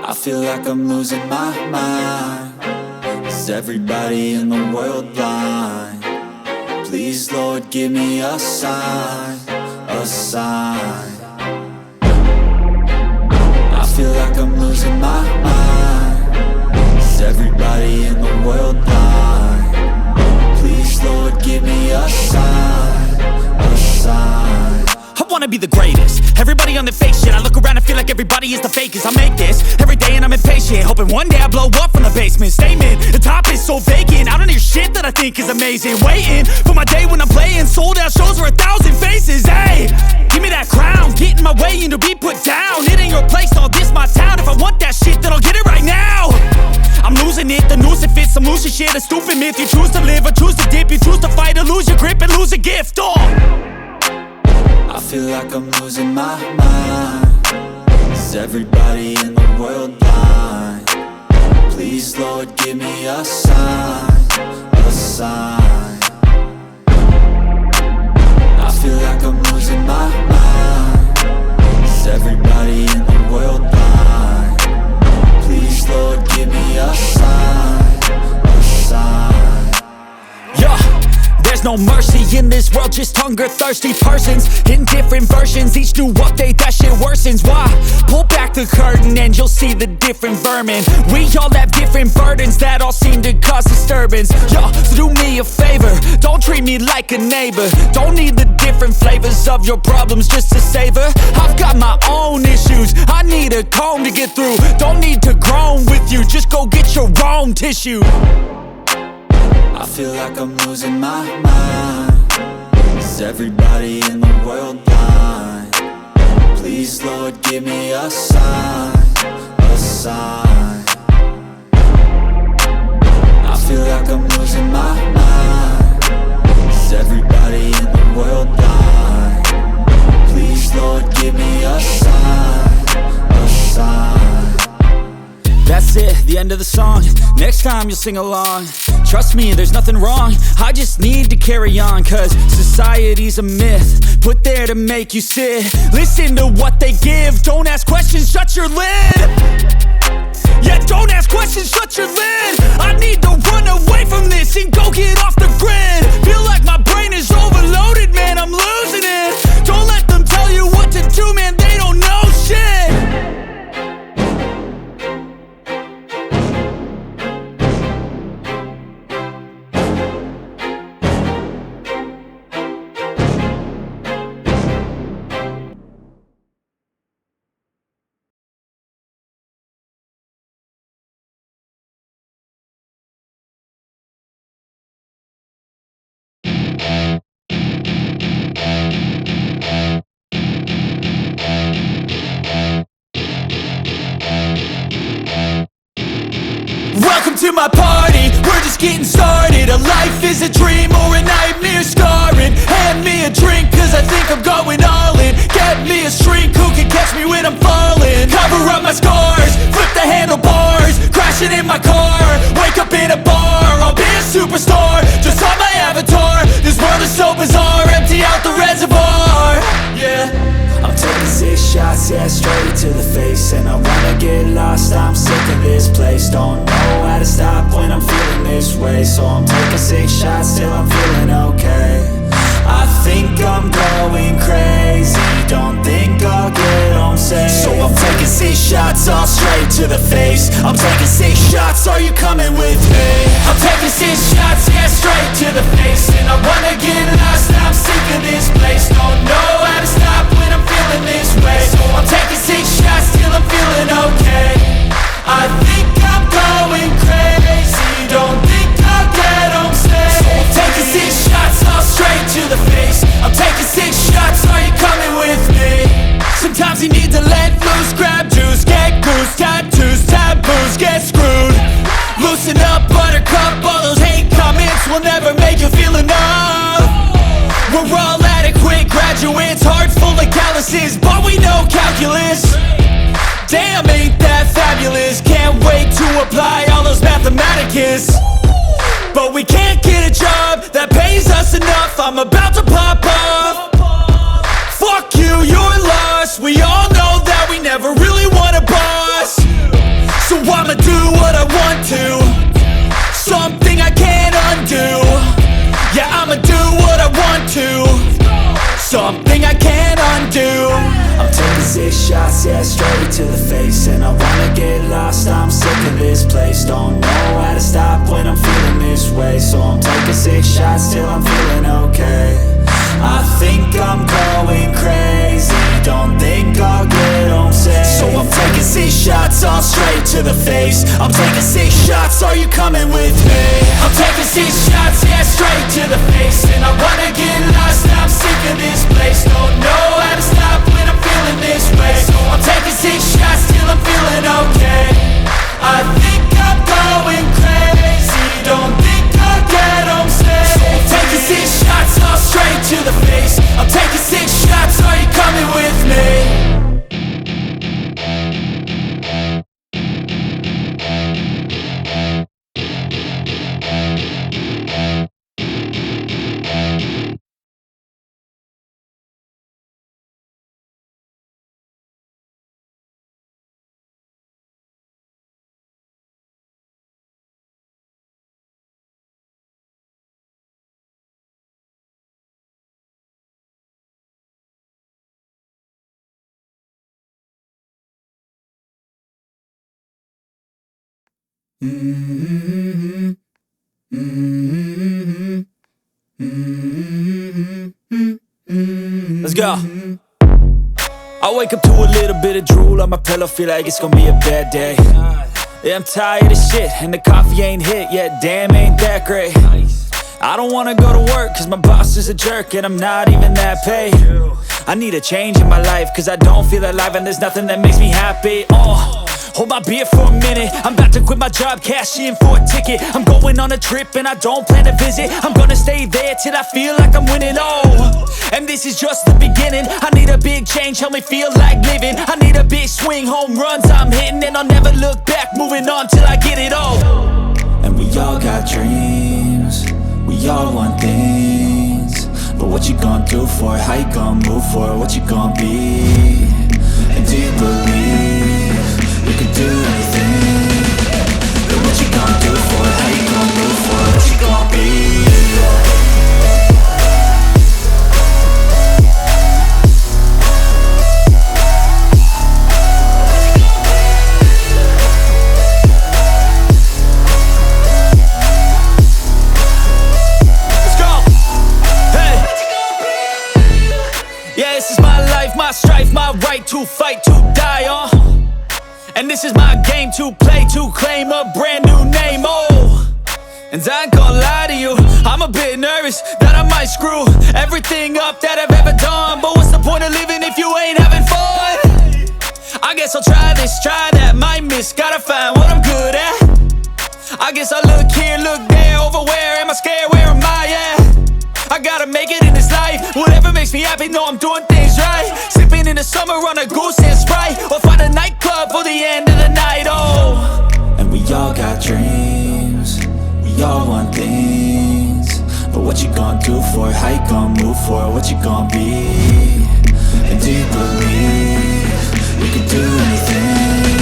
I feel like I'm losing my mind. Is everybody in the world blind? Please, Lord, give me a sign, a sign. I feel like I'm losing my mind. Is everybody in the world blind? Please, Lord, give me a sign, a sign. I wanna be the greatest. Everybody on the fake shit. I look around and feel like everybody is the fakest. I make this every day and I'm impatient, hoping one day I blow up from the basement. Statement, the top is so vacant. I don't hear shit that I think is amazing. Waiting for my day when I'm playing sold out shows for 1,000 faces. Hey, give me that crown, get in my way and to be put down. It ain't your place, all this my town. If I want that shit, then I'll get it right now. I'm losing it, the noose it fits. I'm losing shit, a stupid myth. You choose to live or choose to dip. You choose to fight or lose your grip and lose a gift. I feel like I'm losing my mind. Is everybody in the world blind? Please, Lord, give me a sign, a sign. I feel like I'm losing my mind. Is everybody in the world blind? Please, Lord, give me a sign, a sign. Yeah. There's no mercy in this world, just hunger-thirsty persons in different versions. Each new update, that shit worsens. Why? Pull back the curtain and you'll see the different vermin. We all have different burdens that all seem to cause disturbance. Yo, so do me a favor, don't treat me like a neighbor. Don't need the different flavors of your problems just to savor. I've got my own issues, I need a comb to get through. Don't need to groan with you, just go get your own tissue. I feel like I'm losing my mind. Is everybody in the world blind? Please, Lord, give me a sign, a sign. I feel like I'm losing my mind. Is everybody in the world blind? Please, Lord, give me a sign, a sign. That's it, the end of the song. Next time you'll sing along. Trust me, there's nothing wrong. I just need to carry on, cause society's a myth put there to make you sit. Listen to what they give. Don't ask questions, shut your lid. Yeah, don't ask questions, shut your lid. I need to run away from this and go get off the grid. Feel like my brain is overloaded, man, I'm losing it. Don't let them tell you what to do, man, they don't know shit. Welcome to my party, we're just getting started. A life is a dream or a nightmare scarring. Hand me a drink cause I think I'm going all in. Get me a shrink who can catch me when I'm falling. Cover up my scars, flip the handlebars. Crashing in my car, wake up in a bar. I'll be a superstar, just on my avatar. This world is so bizarre, empty out the reservoir. Yeah, I'm taking 6 shots, yeah, straight to the face. And I wanna get lost, I'm sick of this place. Don't know how to stop when I'm feeling this way. So I'm taking 6 shots till I'm feeling okay. I think I'm going crazy, don't think I'll get home safe. So I'm taking 6 shots, all straight to the face. I'm taking 6 shots, are you coming with me? I'm taking 6 shots, yeah, straight to the face. And I wanna get lost, I'm sick of this place. Don't know how to stop when I'm feeling this way. So I'm taking 6 shots till I'm feeling okay. I think I'm going crazy, don't think I'll get home safe. So I'm taking 6 shots, all straight to the face. I'm taking 6 shots, are you coming with me? Sometimes you need to let loose, grab juice, get goose, tattoos, taboos, get screwed. Loosen up, buttercup, all those hate comments will never make you feel enough. We're all adequate graduates, heart full of calluses, but we know calculus. Damn, ain't that fabulous? Can't wait to apply all those mathematicus. But we can't get a job that pays us enough. I'm about to pop off. Fuck you, you're lost. We all know that we never really want a boss. do what I want to, something I can't undo. I'm taking 6 shots, yeah, straight to the face. And I wanna get lost, I'm sick of this place. Don't know how to stop when I'm feeling this way. So I'm taking 6 shots till I'm feeling okay. I think I'm going crazy, don't think I'll get home safe. So I'm taking 6 shots, all straight to the face. I'm taking 6 shots, are you coming with me? I'm taking 6 shots, yeah, straight to the face. And I wanna get lost, I'm sick of this place. Don't know how to stop when I'm feeling this way. So I'm taking 6 shots till I'm feeling okay. I think I'm going crazy, don't think I'll get home safe. So I'm taking 6 shots, all straight to the face. I'm taking 6 shots, are you coming with me? Let's go. I wake up to a little bit of drool on my pillow, feel like it's gonna be a bad day. Yeah, I'm tired of shit, and the coffee ain't hit yet, damn, ain't that great. I don't wanna go to work, cause my boss is a jerk, and I'm not even that paid. I need a change in my life, cause I don't feel alive, and there's nothing that makes me happy. Hold my beer for a minute, I'm about to quit my job, cash in for a ticket. I'm going on a trip and I don't plan to visit. I'm gonna stay there till I feel like I'm winning, and this is just the beginning. I need a big change, help me feel like living. I need a big swing, home runs I'm hitting. And I'll never look back, moving on till I get it all. And we all got dreams, we all want things. But what you gonna do for it? How you gonna move for it? What you gonna be? And do you believe you can do anything? But what you gonna do for it? How you gonna move for it? What you gonna be? My strife, my right to fight, to die on. And this is my game to play, to claim a brand new name, And I ain't gonna lie to you, I'm a bit nervous that I might screw everything up that I've ever done. But what's the point of living if you ain't having fun? I guess I'll try this, try that, might miss, gotta find what I'm good at. I guess I look here, look there, over where am I scared, where am I at? I gotta make it in this life, whatever makes me happy, know I'm doing things right. Sipping in the summer on a goose and Sprite, or find a nightclub for the end of the night, And we all got dreams, we all want things. But what you gonna do for it? How you gonna move for it? What you gonna be? And do you believe you can do anything?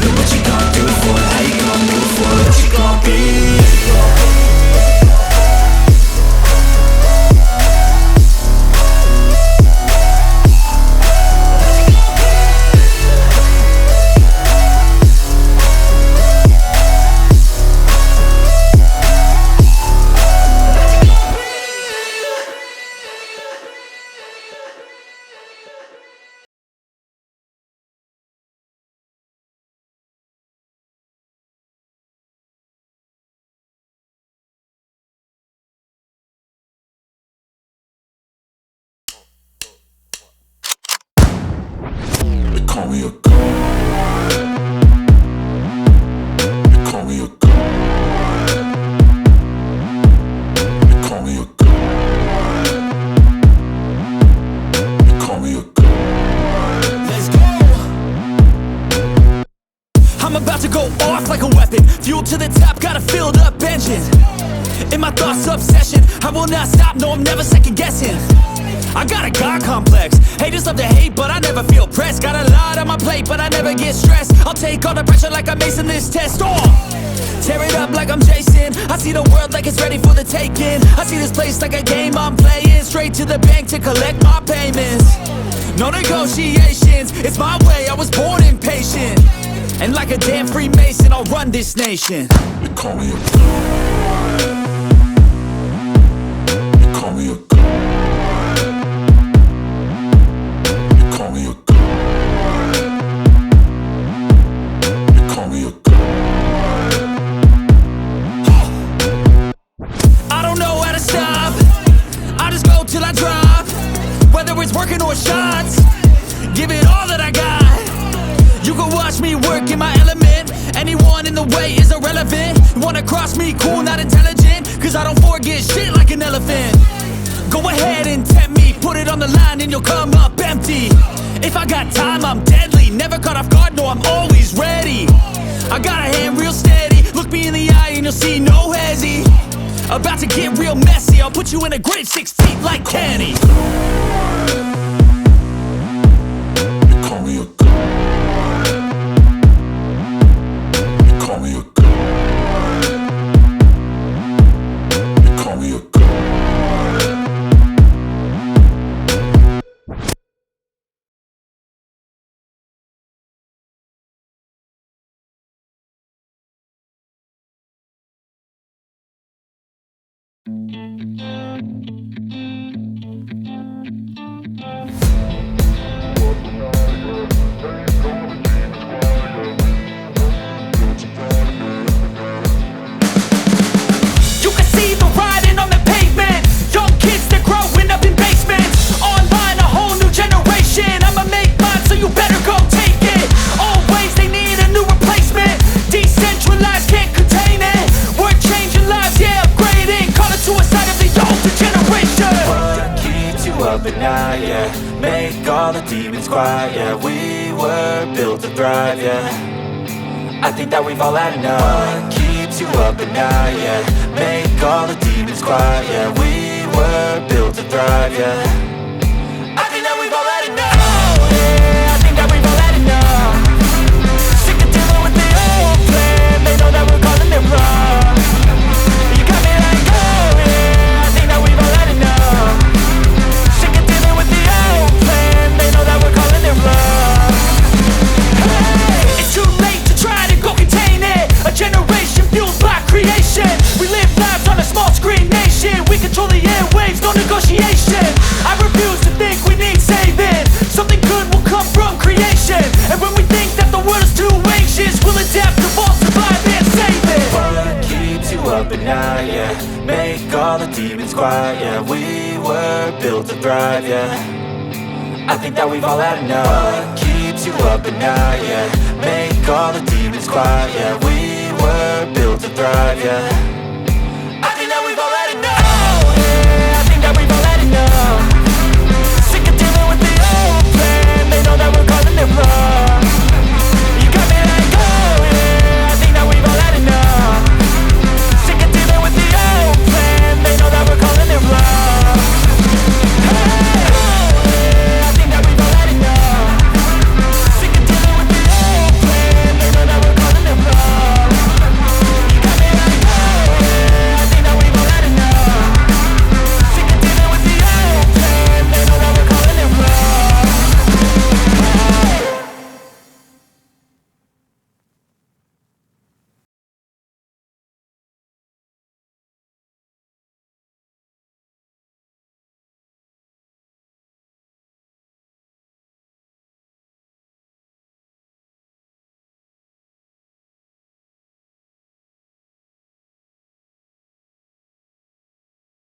But what you gonna do for it? How you gonna move for it? What you gonna be? Call me a god. You call me a god. You call me a god. You call me a god. Let's go. I'm about to go off like a weapon, fuel to the top, got a filled up engine. In my thoughts, obsession, I will not stop, no, I'm never second guessing. I got a God complex. Haters love to hate, but I never feel pressed. Got a lot on my plate, but I never get stressed. I'll take all the pressure like I'm acing this test. Tear it up like I'm Jason. I see the world like it's ready for the taking. I see this place like a game I'm playing. Straight to the bank to collect my payments. No negotiations, it's my way, I was born impatient. And like a damn Freemason, I'll run this nation. They call me a god. They call me a god. They call me a god. They call me a god. I don't know how to stop, I just go till I drop. Whether it's working or shots, give it all that I got. You can watch me work in my element. Anyone in the way is irrelevant. Wanna cross me, cool, not intelligent. Cause I don't forget shit like an elephant. Go ahead and tempt me, put it on the line and you'll come up empty. If I got time, I'm deadly. Never caught off guard, no, I'm always ready. I got a hand real steady. Look me in the eye and you'll see no hezzy. About to get real messy. I'll put you in a grave 6 feet like Kenny. They call me a god. They call me a god. They call me a god. You can see the writing on the pavement. Young kids, they're growing up in basements. Online, a whole new generation. I'ma make mine, so you better go take it. Always, they need a new replacement. Decentralized, can't contain it. We're changing lives, yeah, upgrading. Call it suicide of the older generation. What keeps you up at night, yeah? Make all the demons quiet, yeah. We were built to thrive, yeah. I think that we've all had enough. What keeps you up at night, yeah? Make all the demons quiet, yeah. We were built to thrive, yeah. I think that we've all had enough. Oh, yeah, I think that we've all had enough. Sick of dealing with the old plan. They know that we're calling it wrong. You got me like, oh, yeah, I think that we've all had enough. Sick of dealing with the old plan. They know that we're calling it wrong. Hey, it's too late to try to go contain it. A generation fueled by creation. We live lives on a small screen nation. We control the airwaves, no negotiation. I refuse to think we need saving. Something good will come from creation. And when we think that the world is too anxious, we'll adapt, evolve, survive and save it. What keeps you up at night, yeah? Make all the demons quiet, yeah. We were built to thrive, yeah. I think that we've all had enough. What keeps you up at night, yeah? Make all the demons quiet, yeah. We were built to thrive, yeah.